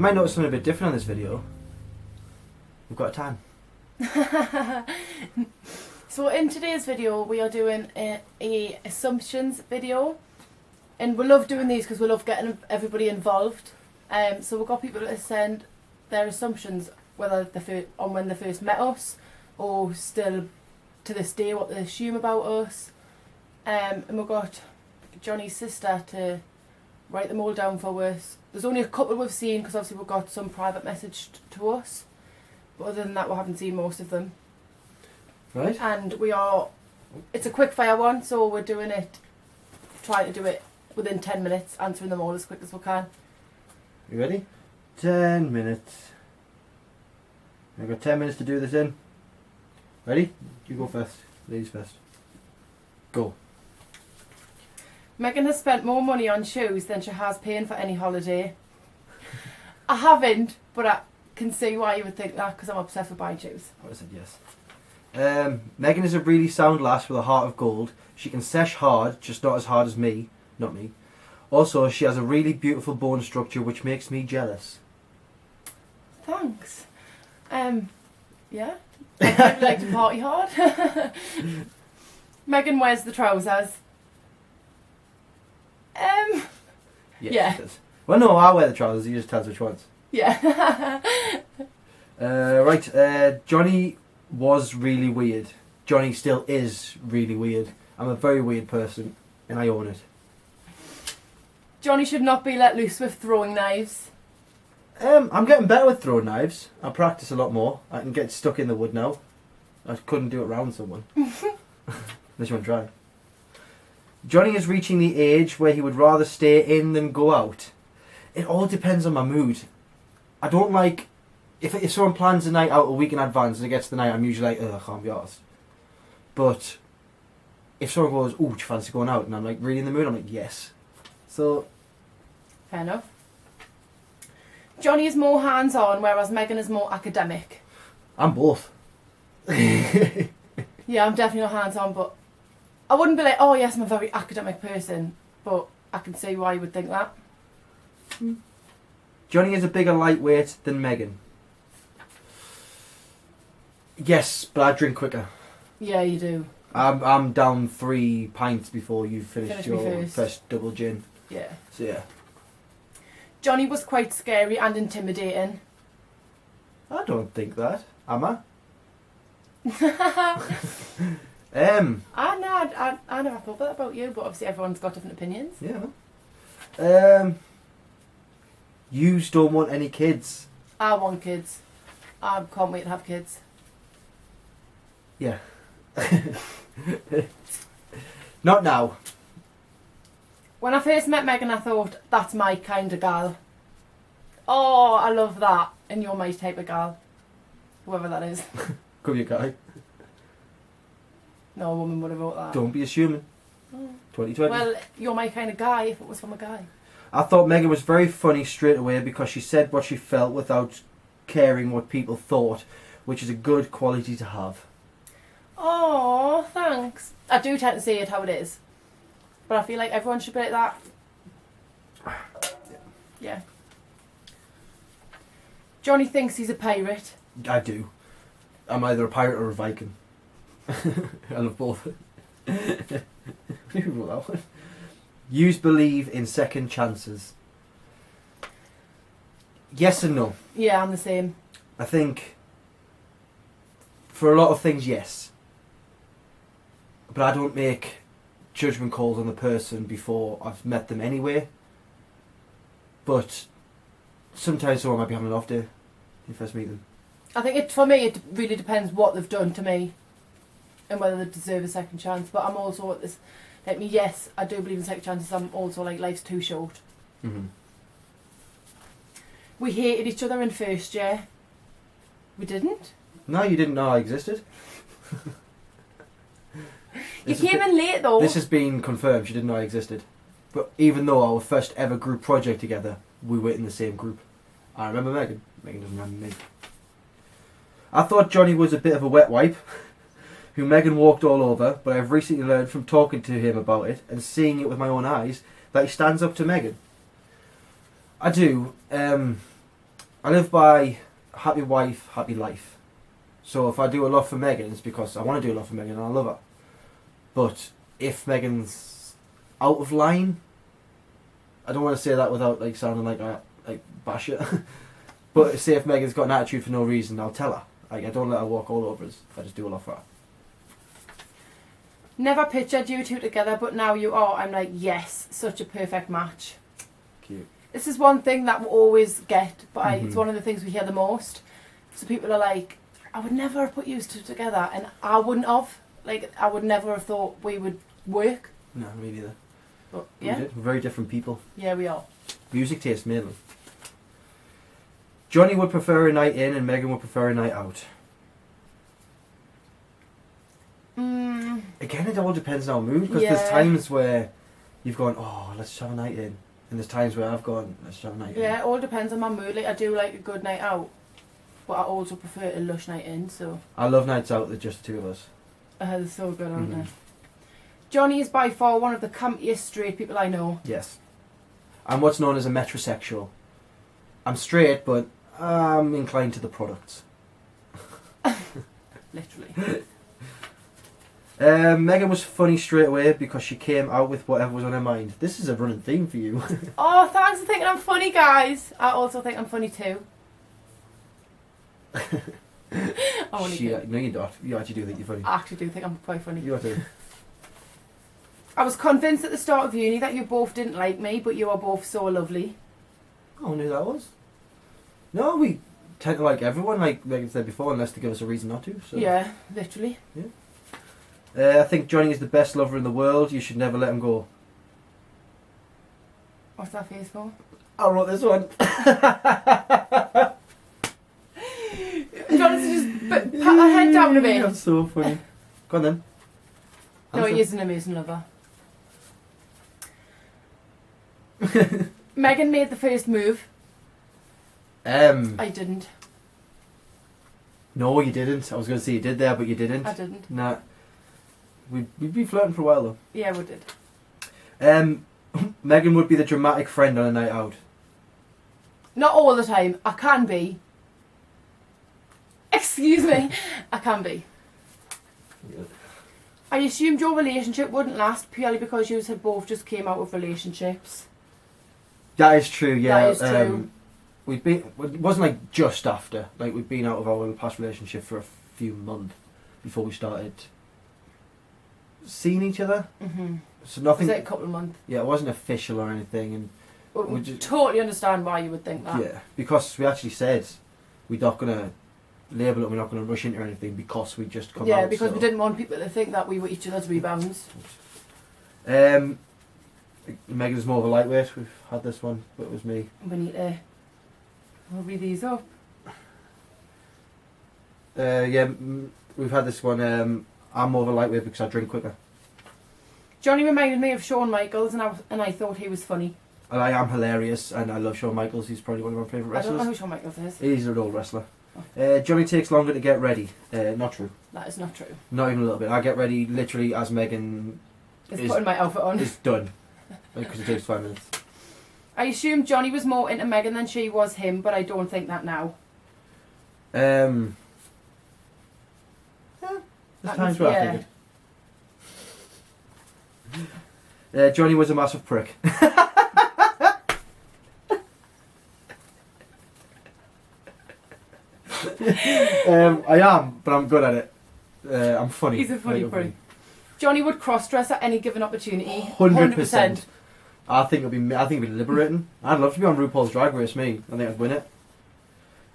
might notice something a bit different on this video. We've got a tan. So in today's video we are doing a assumptions video, and we love doing these because we love getting everybody involved. So we've got people to send their assumptions, whether on when they first met us or still to this day what they assume about us. And we've got Johnny's sister to write them all down for us. There's only a couple we've seen because obviously we've got some private messaged to us, but other than that we haven't seen most of them. Right. And it's a quick fire one, so we're trying to do it within 10 minutes, answering them all as quick as we can. You ready? 10 minutes. I've got 10 minutes to do this in. Ready? You go first. Ladies first. Go. Megan has spent more money on shoes than she has paying for any holiday. I haven't, but I can see why you would think that because I'm obsessed with buying shoes. I would have said yes. Megan is a really sound lass with a heart of gold. She can sesh hard, just not as hard as me. Not me. Also, she has a really beautiful bone structure which makes me jealous. Thanks. Yeah. I'd like to party hard. Megan wears the trousers. Yeah. She does. Well, no, I wear the trousers. He just tells which ones. Yeah. Right. Johnny was really weird. Johnny still is really weird. I'm a very weird person, and I own it. Johnny should not be let loose with throwing knives. I'm getting better with throwing knives. I practice a lot more. I can get stuck in the wood now. I couldn't do it around someone. Unless you want to try. Johnny is reaching the age where he would rather stay in than go out. It all depends on my mood. I don't like... If someone plans a night out a week in advance and it gets to the night, I'm usually like, ugh, I can't be arsed. But if someone goes, ooh, do you fancy going out? And I'm like, really in the mood? I'm like, yes. So... Fair enough. Johnny is more hands-on, whereas Megan is more academic. I'm both. Yeah, I'm definitely not hands-on, but I wouldn't be like, oh yes, I'm a very academic person, but I can see why you would think that. Johnny is a bigger lightweight than Megan. Yes, but I drink quicker. Yeah, you do. I'm down 3 pints before you finished your first. first double gin. Yeah. So yeah. Johnny was quite scary and intimidating. I don't think that. Am I? I never thought that about you, but obviously everyone's got different opinions. Yeah. You don't want any kids. I want kids. I can't wait to have kids. Yeah. Not now. When I first met Megan, I thought, that's my kind of gal. Oh, I love that. And you're my type of gal. Whoever that is. Could be a guy. No, a woman would have wrote that. Don't be assuming. Oh. 2020. Well, you're my kind of guy if it was from a guy. I thought Megan was very funny straight away because she said what she felt without caring what people thought, which is a good quality to have. Oh, thanks. I do tend to see it how it is. But I feel like everyone should be like that. Yeah. Johnny thinks he's a pirate. I do. I'm either a pirate or a Viking. I love both. Who wrote that one? Yous believe in second chances. Yes and no. Yeah, I'm the same. I think for a lot of things, yes. But I don't make judgment calls on the person before I've met them anyway. But sometimes someone might be having an off day when you first meet them. I think for me it really depends what they've done to me and whether they deserve a second chance. But I'm also at this, like me, yes, I do believe in second chances. I'm also like, life's too short. Mm-hmm. We hated each other in first year. We didn't. No, you didn't know I existed. You came in late though. This has been confirmed. She didn't know I existed. But even though our first ever group project together, we were in the same group. I remember Megan. Megan doesn't remember me. I thought Johnny was a bit of a wet wipe, who Megan walked all over, but I've recently learned from talking to him about it and seeing it with my own eyes that he stands up to Megan. I do. I live by happy wife, happy life. So if I do a lot for Megan, it's because I want to do a lot for Megan and I love her. But if Megan's out of line, I don't want to say that without like sounding like a bash her. But say if Megan's got an attitude for no reason, I'll tell her. Like I don't let her walk all over us. I just do a lot for her. Never pictured you two together, but now you are. I'm like, yes, such a perfect match. Cute. This is one thing that we always get, but it's one of the things we hear the most. So people are like, I would never have put you two together, and I wouldn't have. Like, I would never have thought we would work. No, me neither. But yeah, We're very different people. yeah, we are. Music taste mainly. Johnny would prefer a night in and Megan would prefer a night out. Again, it all depends on our mood, because there's times where you've gone, oh, let's have a night in. And there's times where I've gone, let's have a night in. Yeah, it all depends on my mood. Like, I do like a good night out, but I also prefer a lush night in, so. I love nights out with just the two of us. They're so good, aren't they? Johnny is by far one of the campiest straight people I know. Yes. I'm what's known as a metrosexual. I'm straight, but I'm inclined to the products. Literally. Megan was funny straight away because she came out with whatever was on her mind. This is a running theme for you. Oh, thanks for thinking I'm funny, guys. I also think I'm funny too. No, you don't. You actually do think you're funny. I actually do think I'm quite funny. You do. I was convinced at the start of uni that you both didn't like me, but you are both so lovely. I don't know who that was. No, we tend to like everyone, like Megan said before, unless they give us a reason not to. So. Yeah, literally. Yeah. I think Johnny is the best lover in the world. You should never let him go. What's that face for? I wrote this one. Jonathan, just pat her head down a bit. That's so funny. Go on then. No, he is an amazing lover. Megan made the first move. I didn't. No, you didn't. I was going to say you did there, but you didn't. I didn't. Nah. We'd be flirting for a while though. Yeah, we did. Megan would be the dramatic friend on a night out. Not all the time. I can be. Excuse me. I can be. Yeah. I assumed your relationship wouldn't last purely because you had both just came out of relationships. That is true, yeah. That is true. It wasn't like just after. Like we'd been out of our past relationship for a few months before we started seeing each other. Mm-hmm. So nothing. Was it a couple of months? Yeah, it wasn't official or anything, and we totally understand why you would think that. Yeah, because we actually said we're not gonna label it. We're not gonna rush into anything because we just come out. Yeah, because we didn't want people to think that we were each other's rebounds. Megan's more of a lightweight. We've had this one, but it was me. We need to hurry these up. We've had this one. I'm more of a lightweight because I drink quicker. Johnny reminded me of Shawn Michaels, and I thought he was funny. And I am hilarious, and I love Shawn Michaels. He's probably one of my favourite I don't wrestlers. know who Shawn Michaels is. He's an old wrestler. Johnny takes longer to get ready. Not true. That is not true. Not even a little bit. I get ready literally as Megan Just putting my outfit on. is done. Because it takes 5 minutes. I assumed Johnny was more into Megan than she was him, but I don't think that now. There's times where I think it. Johnny was a massive prick. I am, but I'm good at it. I'm funny. He's a funny prick. Johnny would cross-dress at any given opportunity. 100%. I think it'd be liberating. I'd love to be on RuPaul's Drag Race. Me, I think I'd win it.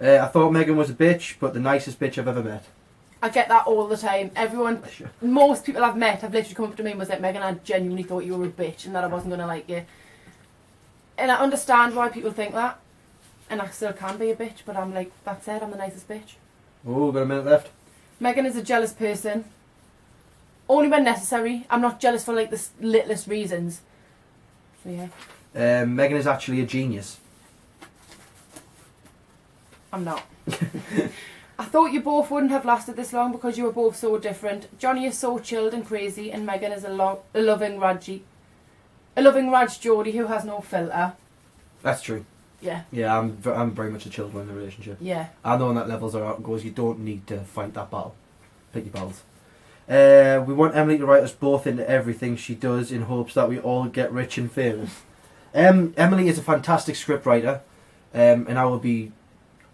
I thought Megan was a bitch, but the nicest bitch I've ever met. I get that all the time. Most people I've met have literally come up to me and was like, Megan, I genuinely thought you were a bitch and that I wasn't going to like you. And I understand why people think that. And I still can be a bitch, but I'm like, that said, I'm the nicest bitch. Oh, got a minute left. Megan is a jealous person. Only when necessary. I'm not jealous for like the littlest reasons. So yeah. Megan is actually a genius. I'm not. I thought you both wouldn't have lasted this long because you were both so different. Johnny is so chilled and crazy, and Megan is a loving Raj Jodie who has no filter. That's true. Yeah. Yeah, I'm very much a chilled one in the relationship. Yeah. I'm the one that levels her out and goes, you don't need to fight that battle. Pick your battles. We want Emily to write us both into everything she does in hopes that we all get rich and famous. Emily is a fantastic scriptwriter, and I will be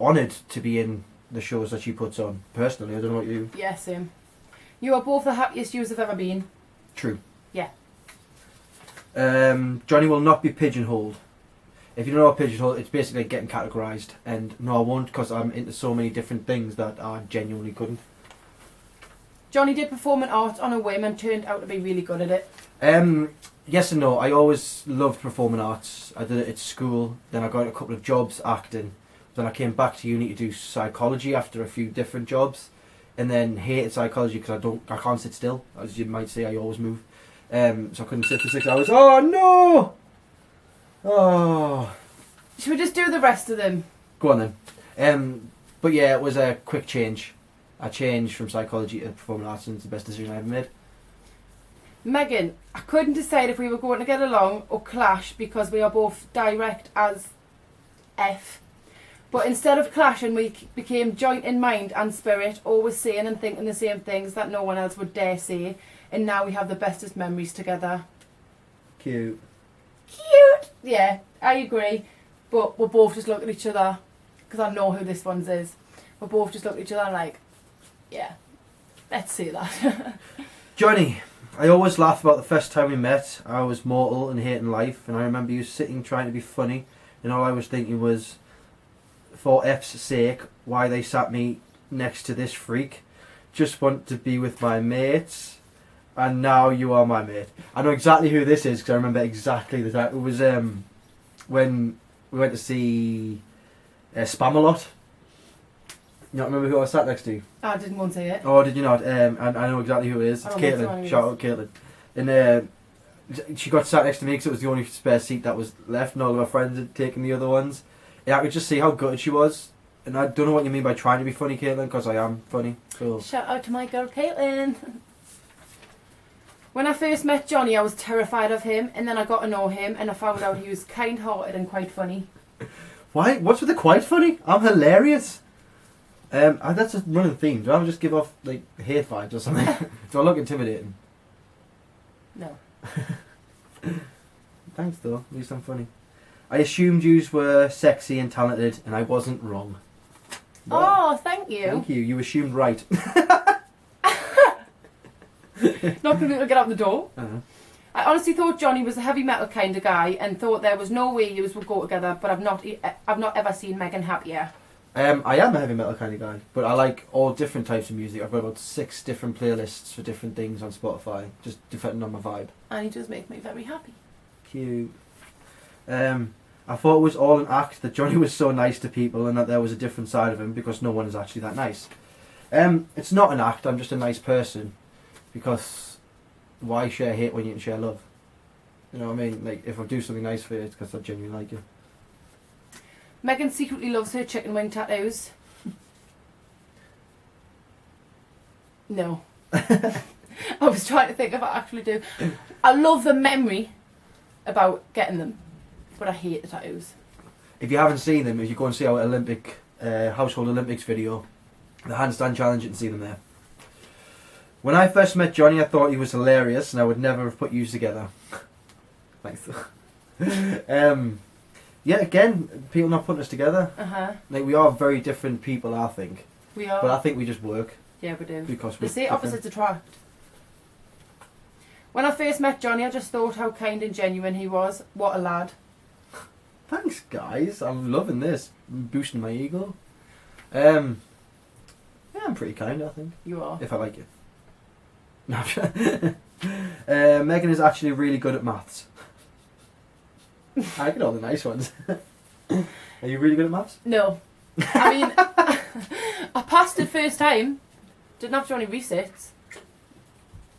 honoured to be in the shows that she puts on. Personally, I don't know what you... Yeah, same. You are both the happiest yous have ever been. True. Yeah. Johnny will not be pigeonholed. If you don't know what pigeonhole, it's basically getting categorised. And no, I won't, because I'm into so many different things that I genuinely couldn't. Johnny did performing art on a whim and turned out to be really good at it. Yes and no. I always loved performing arts. I did it at school. Then I got a couple of jobs acting. Then I came back to uni to do psychology after a few different jobs. And then hated psychology because I can't sit still. As you might say, I always move. So I couldn't sit for 6 hours. Oh no! Oh. Should we just do the rest of them? Go on then. But yeah, it was a quick change. I changed from psychology to performing arts, and it's the best decision I ever made. Megan, I couldn't decide if we were going to get along or clash because we are both direct as F. But instead of clashing, we became joint in mind and spirit, always saying and thinking the same things that no one else would dare say. And now we have the bestest memories together. Cute. Cute! Yeah, I agree. But we'll both just look at each other, because I know who this one's is. We'll both just look at each other and like, yeah, let's see that. Johnny, I always laugh about the first time we met. I was mortal and hating life, and I remember you sitting trying to be funny, and all I was thinking was, for F's sake, why they sat me next to this freak. Just want to be with my mates, and now you are my mate. I know exactly who this is because I remember exactly the time. It was when we went to see Spamalot. You don't remember who I sat next to? I didn't want to say it. Oh, did you not? And I know exactly who it is. It's Caitlin. Shout out Caitlin. And she got sat next to me because it was the only spare seat that was left, and all of her friends had taken the other ones. And I could just see how gutted she was. And I don't know what you mean by trying to be funny, Caitlin, because I am funny. So. Shout out to my girl Caitlin. When I first met Johnny, I was terrified of him, and then I got to know him, and I found out he was kind-hearted and quite funny. Why? What's with the quite funny? I'm hilarious. That's a running theme. Do I just give off like hate vibes or something? Do I look intimidating? No. Thanks though. At least I'm funny. I assumed yous were sexy and talented, and I wasn't wrong. Oh, thank you. Thank you. You assumed right. Not going to get out the door. Uh-huh. I honestly thought Johnny was a heavy metal kind of guy, and thought there was no way yous would go together. But I've not ever seen Megan happier. I am a heavy metal kind of guy, but I like all different types of music. I've got about 6 different playlists for different things on Spotify, just depending on my vibe. And he does make me very happy. Cute. I thought it was all an act that Johnny was so nice to people and that there was a different side of him because no one is actually that nice. It's not an act, I'm just a nice person, because why share hate when you can share love? You know what I mean? Like, if I do something nice for you, it's because I genuinely like you. Megan secretly loves her chicken wing tattoos. No. I was trying to think if I actually do. I love the memory about getting them, but I hate the tattoos. If you haven't seen them, if you go and see our Olympic Household Olympics video, the handstand challenge, you can see them there. When I first met Johnny, I thought he was hilarious, and I would never have put you together. Thanks. Yeah, again, people not putting us together. Like, we are very different people, I think. We are. But I think we just work. Yeah, we do. Because they say opposites attract. When I first met Johnny, I just thought how kind and genuine he was. What a lad. Thanks, guys. I'm loving this. Boosting my ego. Yeah, I'm pretty kind, I think. You are. If I like it. No, I'm sure. Megan is actually really good at maths. I get all the nice ones. Are you really good at maths? No. I mean, I passed it first time. Didn't have to do any resets.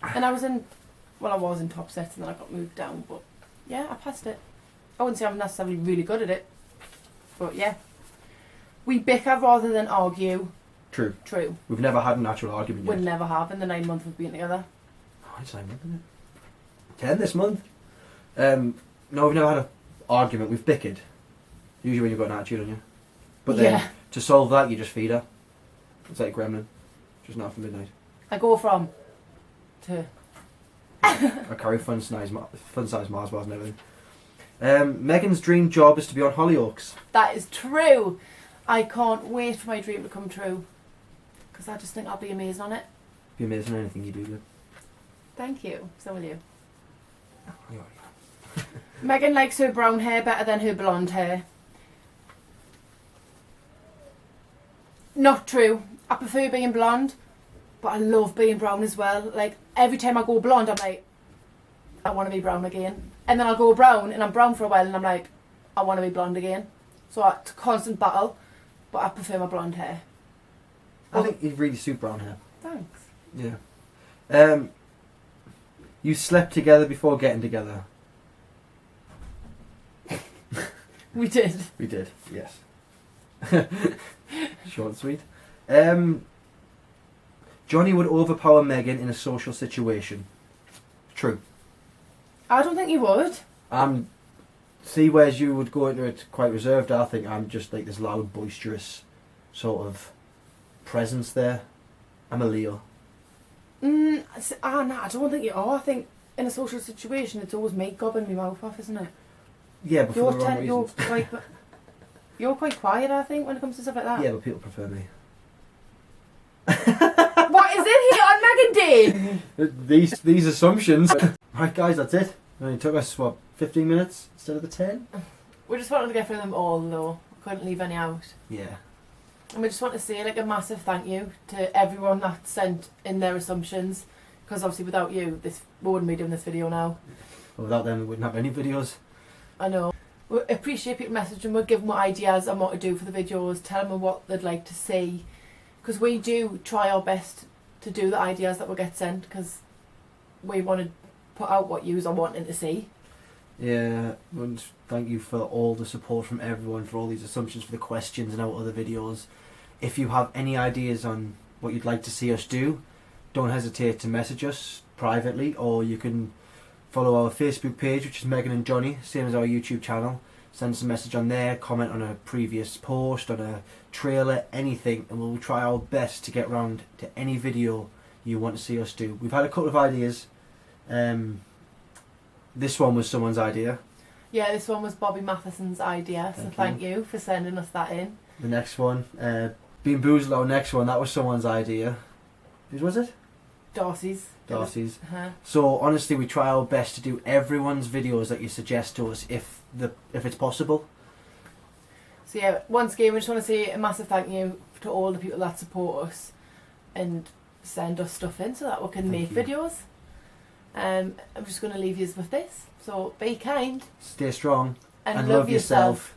And I was in top sets and then I got moved down. But yeah, I passed it. I wouldn't say I'm necessarily really good at it. But yeah. We bicker rather than argue. True. True. We've never had an actual argument yet. We never have in the 9 months we've been together. Oh, it's 9 months, isn't it? 10 this month. No, we've never had an argument. We've bickered. Usually when you've got an attitude on you. But then, Yeah. to solve that, you just feed her. It's like a gremlin. Just not for midnight. I go from to. I carry fun-sized Mars bars and everything. Megan's dream job is to be on Hollyoaks. That is true. I can't wait for my dream to come true. Because I just think I'll be amazing on it. Be amazing at anything you do. Good. Thank you. So will you. Oh, Megan likes her brown hair better than her blonde hair. Not true. I prefer being blonde, but I love being brown as well. Like, every time I go blonde, I'm like, I want to be brown again. And then I'll go brown, and I'm brown for a while, and I'm like, I want to be blonde again. So it's a constant battle, but I prefer my blonde hair. I think you really suit brown hair. Thanks. Yeah. You slept together before getting together. We did. We did, yes. Short and sweet. Johnny would overpower Megan in a social situation. True. I don't think you would. See, whereas you would go into it quite reserved, I think I'm just like this loud, boisterous sort of presence there. I'm a Leo. No, I don't think you are. I think in a social situation, it's always me gobbing my mouth off, isn't it? Yeah, but for the wrong reasons. You're quite quiet, I think, when it comes to stuff like that. Yeah, but people prefer me. What is it here on Megan Day? These assumptions. Right, guys, that's it. It only took us, 15 minutes instead of the 10? We just wanted to get through them all, though. We couldn't leave any out. Yeah. And we just want to say a massive thank you to everyone that sent in their assumptions. Because obviously without you, we wouldn't be doing this video now. Well, without them, we wouldn't have any videos. I know. We appreciate people messaging. We'll give them ideas on what to do for the videos. Tell them what they'd like to see. Because we do try our best to do the ideas that will get sent. Because we want to put out what yous are wanting to see. Yeah, and thank you for all the support from everyone, for all these assumptions, for the questions and our other videos. If you have any ideas on what you'd like to see us do, don't hesitate to message us privately, or you can follow our Facebook page, which is Megan and Johnny, same as our YouTube channel. Send us a message on there, comment on a previous post, on a trailer, anything, and we'll try our best to get round to any video you want to see us do. We've had a couple of ideas. This one was someone's idea. Yeah, this one was Bobby Matheson's idea, so thank you for sending us that in. The next one, Bean Boozled, our next one, that was someone's idea. Whose was it? Darcy's. Darcy's. Uh-huh. So honestly, we try our best to do everyone's videos that you suggest to us, if it's possible. So yeah, once again, we just want to say a massive thank you to all the people that support us and send us stuff in so that we can make videos. I'm just going to leave you with this. So be kind. Stay strong. And love yourself.